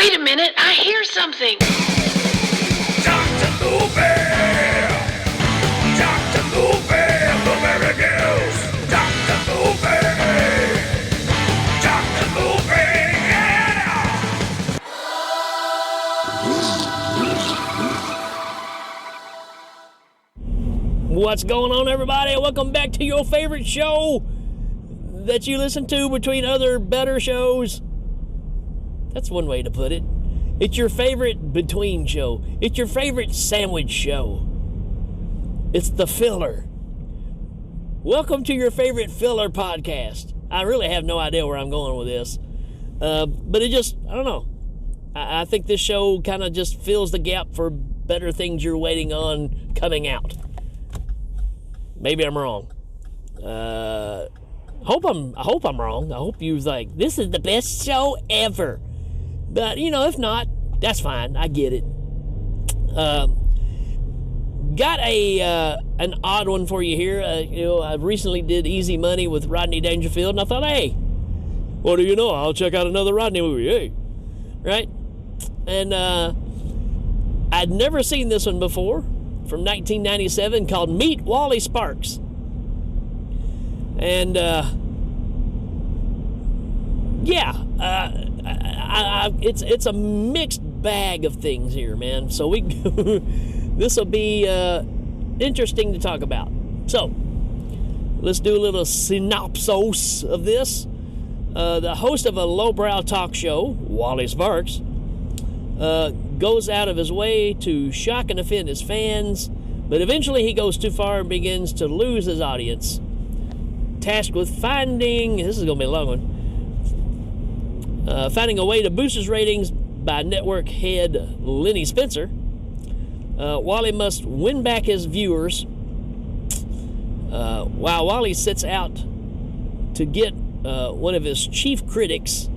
Wait a minute, I hear something. Dr. Movie! Dr. Movie! Blueberry News! Dr. Movie! Dr. Movie! Yeah! What's going on, everybody? Welcome back to your favorite show that you listen to between other better shows. That's one way to put it. It's your favorite between show. It's your favorite sandwich show. It's the filler. Welcome to your favorite filler podcast. I really have no idea where I'm going with this. But it just, I don't know. I think this show kind of just fills the gap for better things you're waiting on coming out. Maybe I'm wrong. I hope I'm wrong. I hope you was like, this is the best show ever. But, if not, that's fine. I get it. Got an odd one for you here. I recently did Easy Money with Rodney Dangerfield, and I thought, hey, what do you know? I'll check out another Rodney movie. Hey, right? And I'd never seen this one before, from 1997, called Meet Wally Sparks. And it's a mixed bag of things here, man. So this will be interesting to talk about. So let's do a little synopsis of this. The host of a lowbrow talk show, Wally Sparks, goes out of his way to shock and offend his fans, but eventually he goes too far and begins to lose his audience. Tasked with finding, this is going to be a long one, finding a way to boost his ratings by network head Lenny Spencer, Wally must win back his viewers while Wally sets out to get one of his chief critics,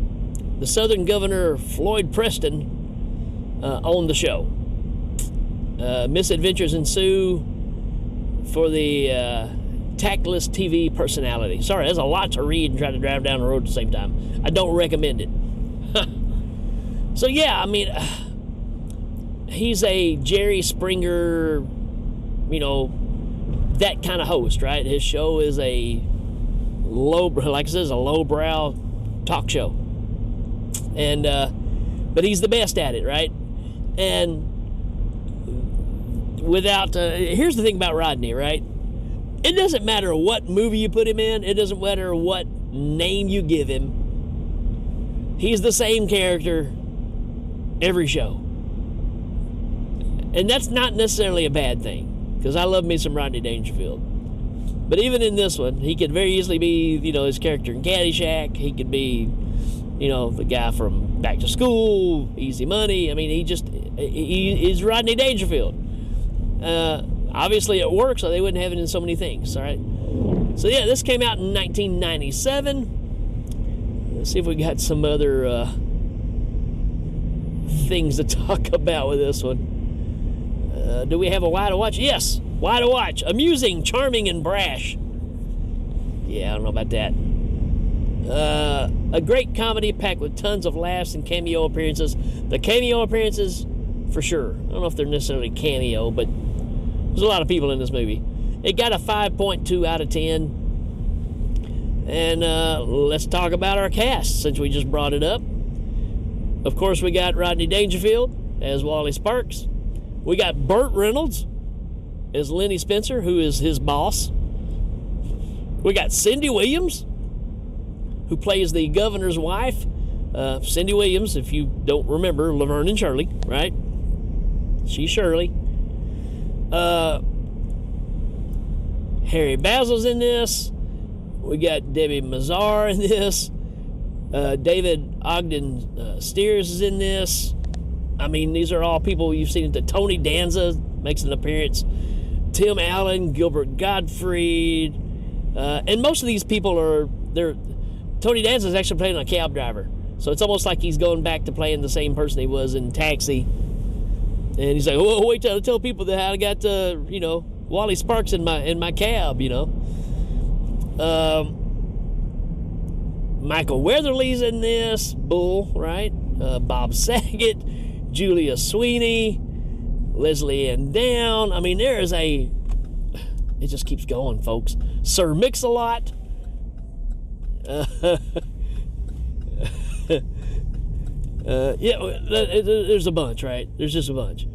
the Southern Governor Floyd Preston, on the show. Misadventures ensue for the tactless TV personality. Sorry, there's a lot to read and try to drive down the road at the same time. I don't recommend it. So yeah, I mean, he's a Jerry Springer, that kind of host, right? His show is a lowbrow talk show, and but he's the best at it, right? And here's the thing about Rodney, right? It doesn't matter what movie you put him in. It doesn't matter what name you give him. He's the same character every show. And that's not necessarily a bad thing, because I love me some Rodney Dangerfield. But even in this one, he could very easily be, his character in Caddyshack. He could be, the guy from Back to School, Easy Money. I mean, he's Rodney Dangerfield. Obviously it works, so they wouldn't have it in so many things, all right? So yeah, this came out in 1997. Let's see if we got some other things to talk about with this one. Do we have a why to watch? Yes, why to watch. Amusing, charming, and brash. Yeah, I don't know about that. A great comedy packed with tons of laughs and cameo appearances. The cameo appearances, for sure. I don't know if they're necessarily cameo, but there's a lot of people in this movie. It got a 5.2 out of 10. And let's talk about our cast, since we just brought it up. Of course, we got Rodney Dangerfield as Wally Sparks. We got Burt Reynolds as Lenny Spencer, who is his boss. We got Cindy Williams, who plays the governor's wife. Cindy Williams, if you don't remember, Laverne and Shirley, right? She's Shirley. Harry Basil's in this. We got Debbie Mazar in this. David Ogden Steers is in this. I mean, these are all people you've seen. Tony Danza makes an appearance. Tim Allen, Gilbert Gottfried, and most of these people Tony Danza is actually playing a cab driver, so it's almost like he's going back to playing the same person he was in Taxi. And he's like, "Oh, wait till I tell people that I got Wally Sparks in my cab." Michael Weatherly's in this, Bull, right? Bob Saget, Julia Sweeney, Leslie Ann Down. I mean, it just keeps going, folks. Sir Mix-a-Lot. There's a bunch, right? There's just a bunch.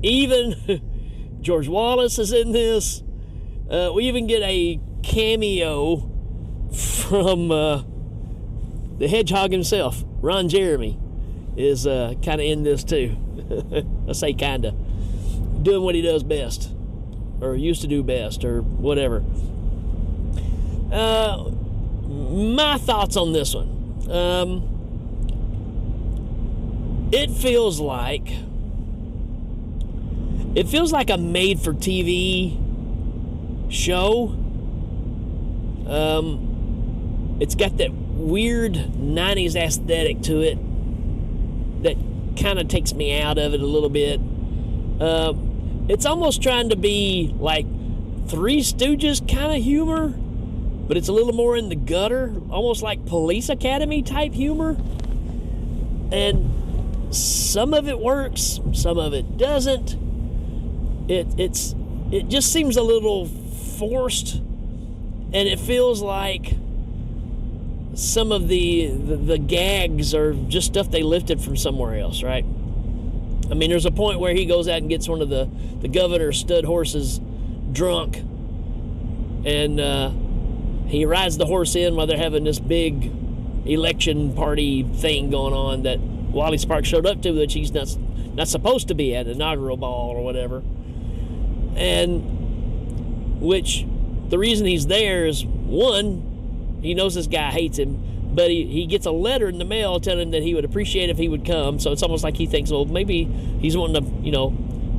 Even George Wallace is in this. We even get a cameo from the hedgehog himself. Ron Jeremy is kind of in this too. I say kind of. Doing what he does best, or used to do best, or whatever. My thoughts on this one. It feels like a made-for-TV show. It's got that weird 90s aesthetic to it that kind of takes me out of it a little bit. It's almost trying to be like Three Stooges kind of humor, but it's a little more in the gutter, almost like Police Academy type humor. And some of it works, some of it doesn't. It just seems a little forced, and it feels like some of the gags are just stuff they lifted from somewhere else, right? I mean, there's a point where he goes out and gets one of the governor's stud horses drunk, and he rides the horse in while they're having this big election party thing going on that Wally Sparks showed up to, which he's not supposed to be at, an inaugural ball or whatever. And which the reason he's there is, one, he knows this guy hates him, but he gets a letter in the mail telling him that he would appreciate if he would come. So it's almost like he thinks, well, maybe he's wanting to,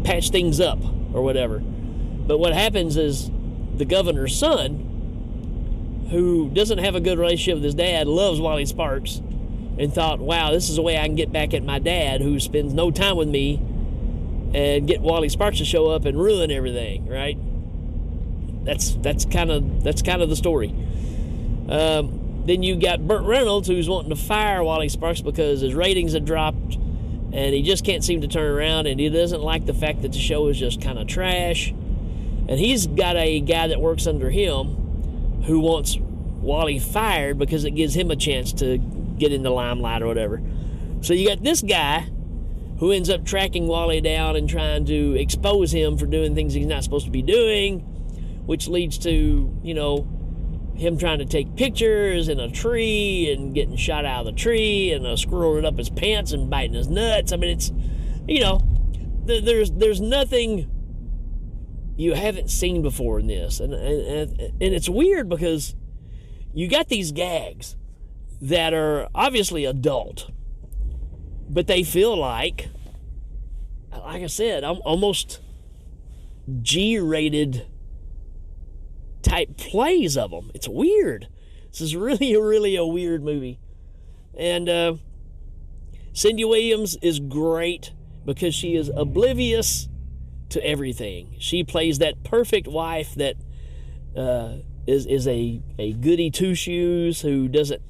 patch things up or whatever. But what happens is the governor's son, who doesn't have a good relationship with his dad, loves Wally Sparks, and thought, wow, this is a way I can get back at my dad, who spends no time with me, and get Wally Sparks to show up and ruin everything, right? That's kind of the story. Then you got Burt Reynolds, who's wanting to fire Wally Sparks because his ratings have dropped, and he just can't seem to turn around, and he doesn't like the fact that the show is just kind of trash. And he's got a guy that works under him who wants Wally fired because it gives him a chance to get in the limelight or whatever. So you got this guy who ends up tracking Wally down and trying to expose him for doing things he's not supposed to be doing, which leads to, him trying to take pictures in a tree and getting shot out of the tree, and a squirrel running up his pants and biting his nuts. I mean, it's, there's nothing you haven't seen before in this. And it's weird because you got these gags that are obviously adult, but they feel like I said, almost G-rated type plays of them. It's weird. This is really a weird movie. And Cindy Williams is great because she is oblivious to everything. She plays that perfect wife that is a goody two-shoes who doesn't,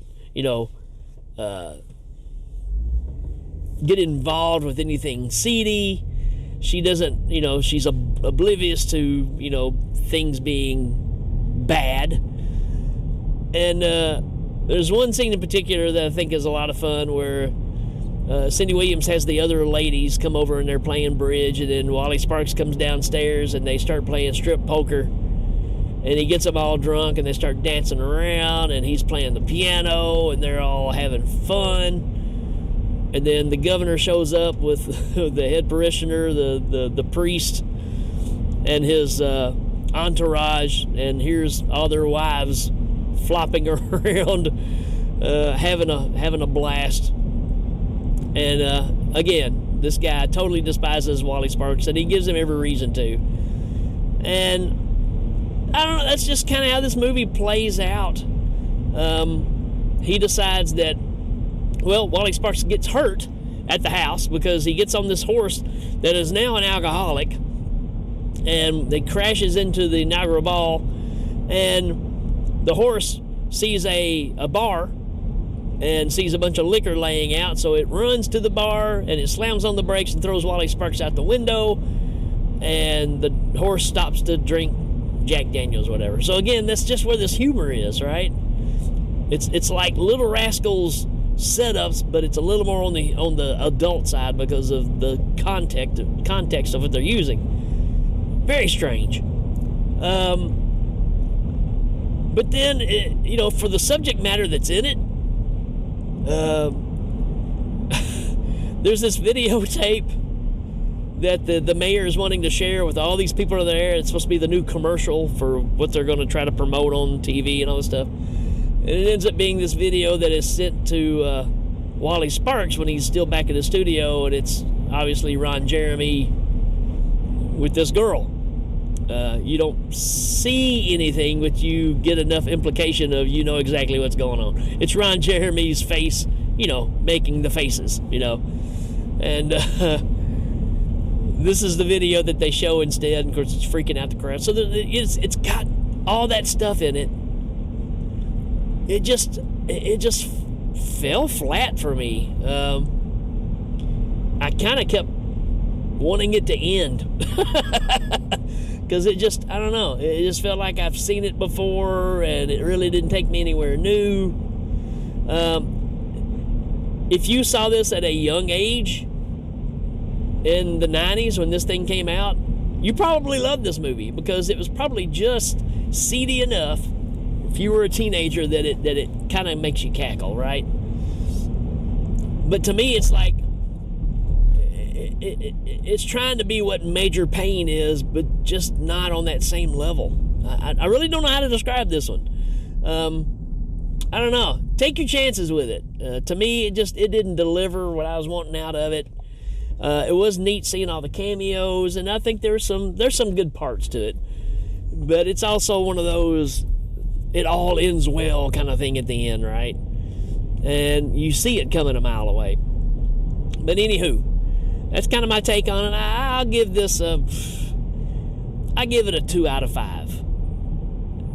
get involved with anything seedy. She doesn't, she's oblivious to, things being bad. And there's one scene in particular that I think is a lot of fun where Cindy Williams has the other ladies come over and they're playing bridge, and then Wally Sparks comes downstairs and they start playing strip poker, and he gets them all drunk and they start dancing around, and he's playing the piano and they're all having fun. And then the governor shows up with the head parishioner, the priest, and his entourage, and here's all their wives flopping around, having a blast. And again, this guy totally despises Wally Sparks, and he gives him every reason to. And I don't know, that's just kind of how this movie plays out. He decides that, Wally Sparks gets hurt at the house because he gets on this horse that is now an alcoholic, and it crashes into the inaugural ball, and the horse sees a bar and sees a bunch of liquor laying out, so it runs to the bar and it slams on the brakes and throws Wally Sparks out the window, and the horse stops to drink Jack Daniels, whatever. So again, that's just where this humor is, right? It's like Little Rascals setups, but it's a little more on the adult side because of the context of what they're using. Very strange. But then, for the subject matter that's in it, there's this videotape that the mayor is wanting to share with all these people that are there. It's supposed to be the new commercial for what they're going to try to promote on TV and all this stuff. And it ends up being this video that is sent to Wally Sparks when he's still back in the studio, and it's obviously Ron Jeremy with this girl. You don't see anything, but you get enough implication of exactly what's going on. It's Ron Jeremy's face, making the faces, And this is the video that they show instead. And of course, it's freaking out the crowd. So it's got all that stuff in it. It just fell flat for me. I kind of kept wanting it to end because I don't know. It just felt like I've seen it before, and it really didn't take me anywhere new. If you saw this at a young age in the 90s when this thing came out, you probably loved this movie because it was probably just seedy enough. If you were a teenager, that it kind of makes you cackle, right? But to me, it's like it's trying to be what Major Payne is, but just not on that same level. I really don't know how to describe this one. I don't know. Take your chances with it. To me, it didn't deliver what I was wanting out of it. It was neat seeing all the cameos, and I think there's some good parts to it. But it's also one of those it all ends well kind of thing at the end, right? And you see it coming a mile away. But anywho, that's kind of my take on it. I'll give this I give it a 2 out of 5.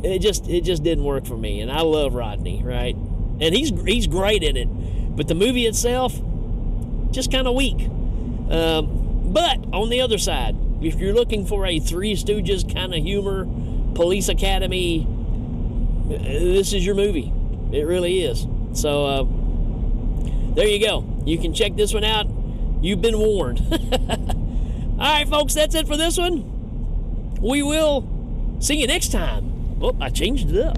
It just didn't work for me, and I love Rodney, right? And he's great in it, but the movie itself just kind of weak. But on the other side, if you're looking for a Three Stooges kind of humor, Police Academy, this is your movie. It really is. So there you go. You can check this one out. You've been warned. All right, folks, that's it for this one. We will see you next time. Oh, I changed it up.